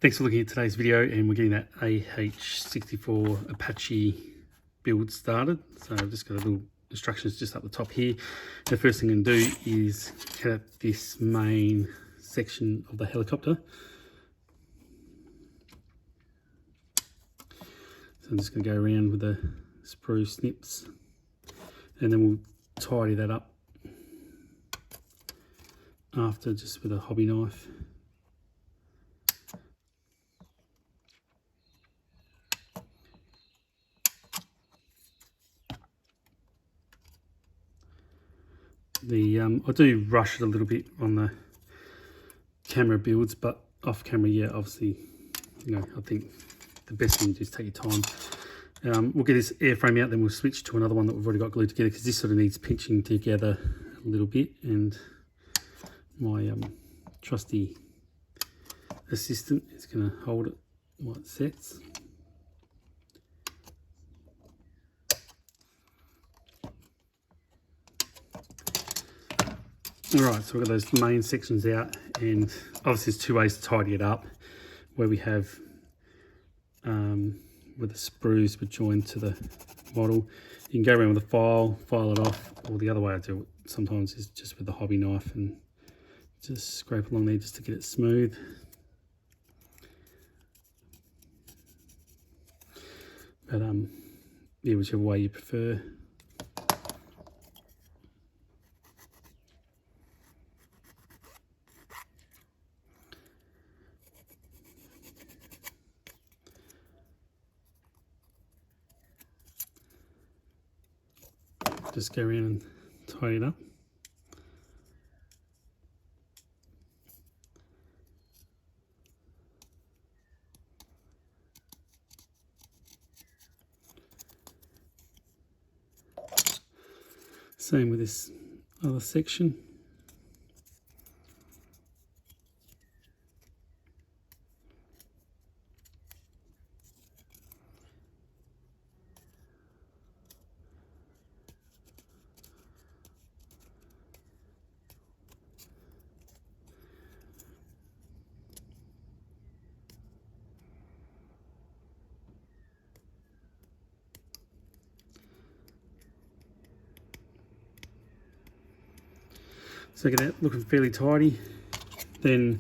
Thanks for looking at today's video, and we're getting that AH-64 Apache build started. So I've just got a little instructions just up the top here. The first thing I'm going to do is cut out this main section of the helicopter. So I'm just going to go around with the sprue snips, and then we'll tidy that up after, just with a hobby knife. I do rush it a little bit on the camera builds, but off camera, yeah, obviously, you know, I think the best thing to do is take your time. We'll get this airframe out, then we'll switch to another one that we've already got glued together, because this sort of needs pinching together a little bit, and my trusty assistant is going to hold it while it sets. Alright, so we've got those main sections out, and obviously there's two ways to tidy it up, where we have where the sprues were joined to the model. You can go around with a file it off, or the other way I do it sometimes is just with the hobby knife and just scrape along there just to get it smooth. But yeah, whichever way you prefer. Just go around and tidy it up. Same with this other section. So get that looking fairly tidy. Then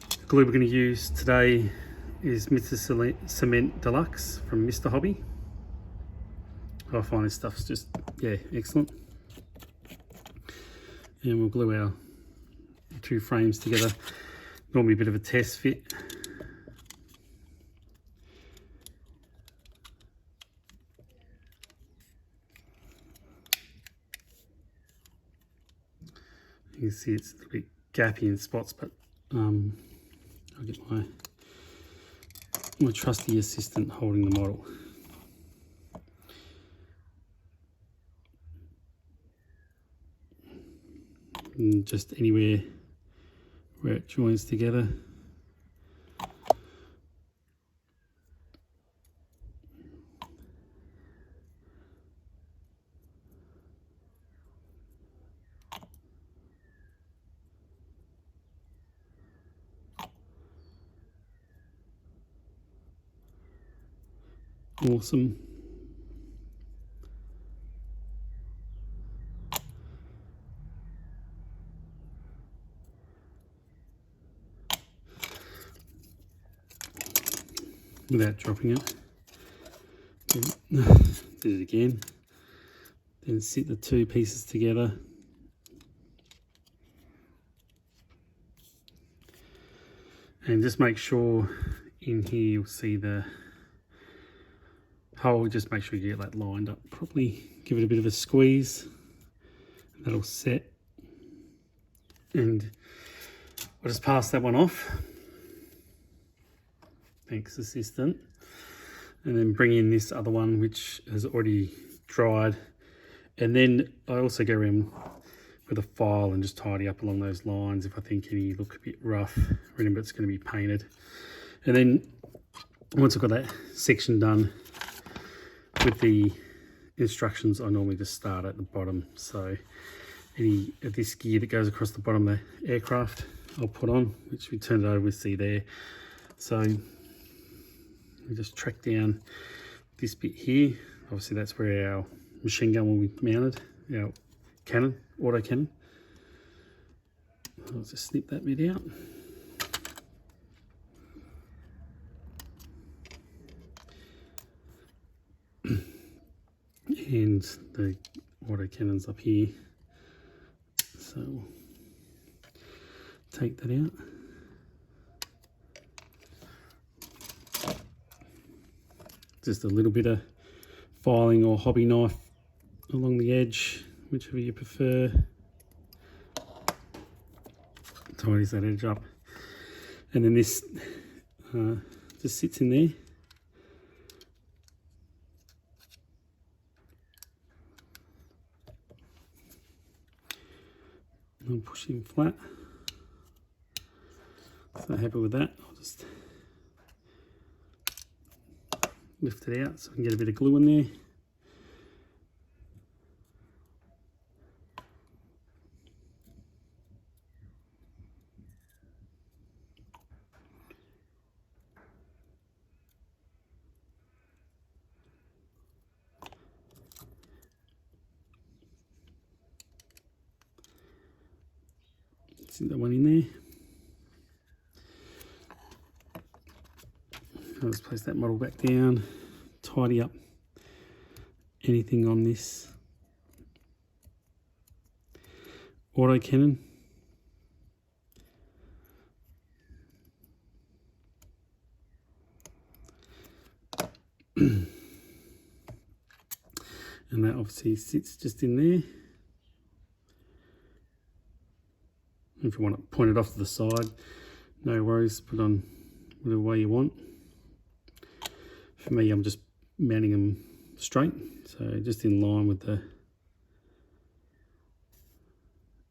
the glue we're going to use today is Mr. Cement Deluxe from Mr. Hobby. I find this stuff's just, yeah, excellent. And we'll glue our two frames together. Normally a bit of a test fit. You can see it's a little bit gappy in spots, but I'll get my trusty assistant holding the model. And just anywhere where it joins together. Awesome. Without dropping it. Did it again. Then sit the two pieces together. And just make sure in here you'll see the hole. Just make sure you get that lined up properly. Give it a bit of a squeeze. That'll set. And I'll just pass that one off. Thanks, assistant. And then bring in this other one, which has already dried. And then I also go around with a file and just tidy up along those lines if I think any look a bit rough. Remember, it's going to be painted. And then once I've got that section done, with the instructions, I normally just start at the bottom. So any of this gear that goes across the bottom of the aircraft, I'll put on, which we turned it over, we see there. So we just track down this bit here. Obviously that's where our machine gun will be mounted, our cannon, autocannon. I'll just snip that bit out. And the autocannon's up here. So take that out. Just a little bit of filing or hobby knife along the edge, whichever you prefer. Tidies that edge up. And then this just sits in there. I'll push him flat. So happy with that. I'll just lift it out so I can get a bit of glue in there. See that one in there. I'll just place that model back down, tidy up anything on this autocannon. And that obviously sits just in there. If you want to point it off to the side, no worries, put on whatever way you want. For me, I'm just mounting them straight, so just in line with the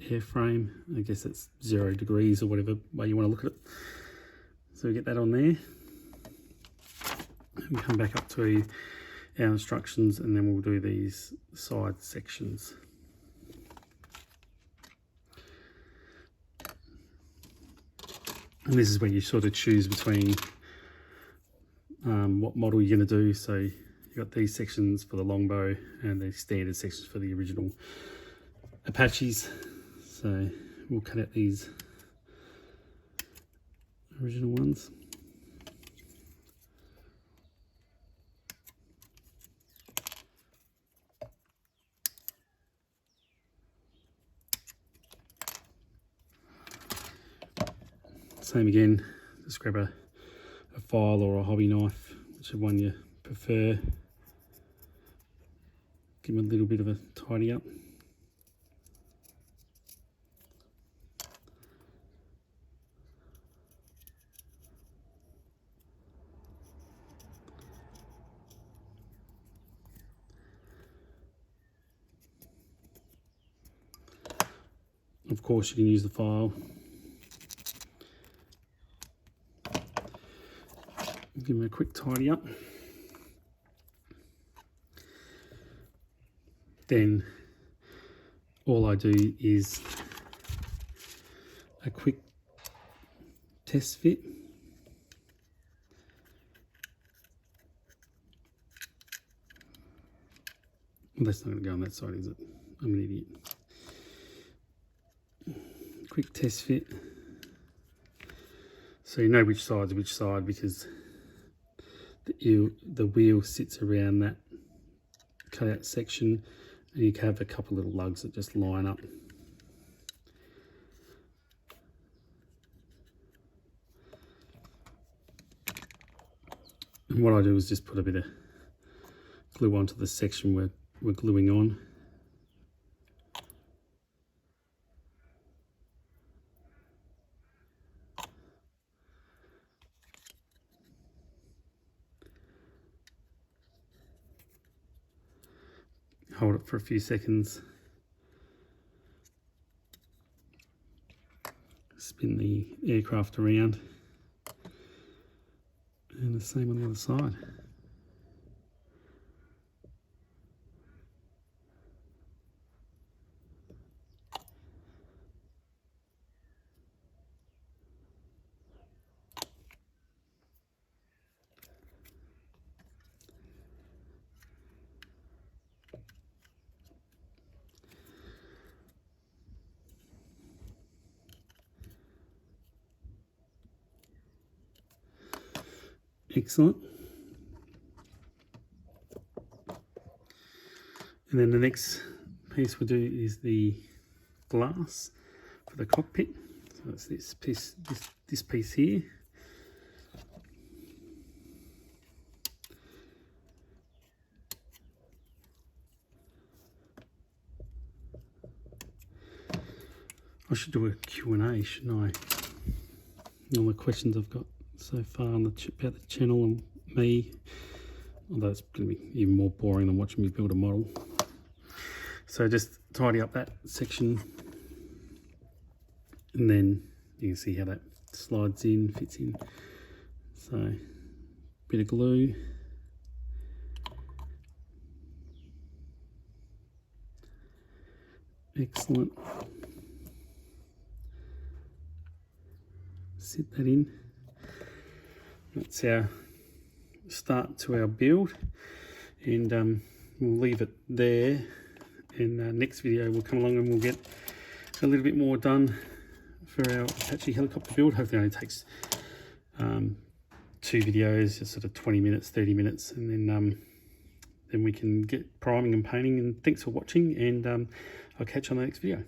airframe. I guess it's 0 degrees or whatever way you want to look at it. So we get that on there. And come back up to our instructions, and then we'll do these side sections. And this is where you sort of choose between what model you're going to do. So you've got these sections for the longbow and the standard sections for the original Apaches. So we'll cut out these original ones. Same again, just grab a file or a hobby knife, whichever one you prefer. Give them a little bit of a tidy up. Of course, you can use the file. Give them a quick tidy up. Then all I do is a quick test fit. Well, that's not going to go on that side, is it? I'm an idiot. Quick test fit. So you know which side's which side, because the wheel sits around that cutout section, and you can have a couple little lugs that just line up. And what I do is just put a bit of glue onto the section where we're gluing on. Hold it for a few seconds. Spin the aircraft around. And the same on the other side. Excellent. And then the next piece we'll do is the glass for the cockpit. So it's this piece here. I should do a Q&A, shouldn't I? All the questions I've got so far on about the channel and me. Although it's going to be even more boring than watching me build a model. So just tidy up that section. And then you can see how that slides in, fits in. So, bit of glue. Excellent. Sit that in. That's our start to our build, and we'll leave it there. And next video we'll come along and we'll get a little bit more done for our Apache helicopter build. Hopefully it only takes 2 videos, just sort of 20 minutes, 30 minutes, and then we can get priming and painting. And thanks for watching, and I'll catch you on the next video.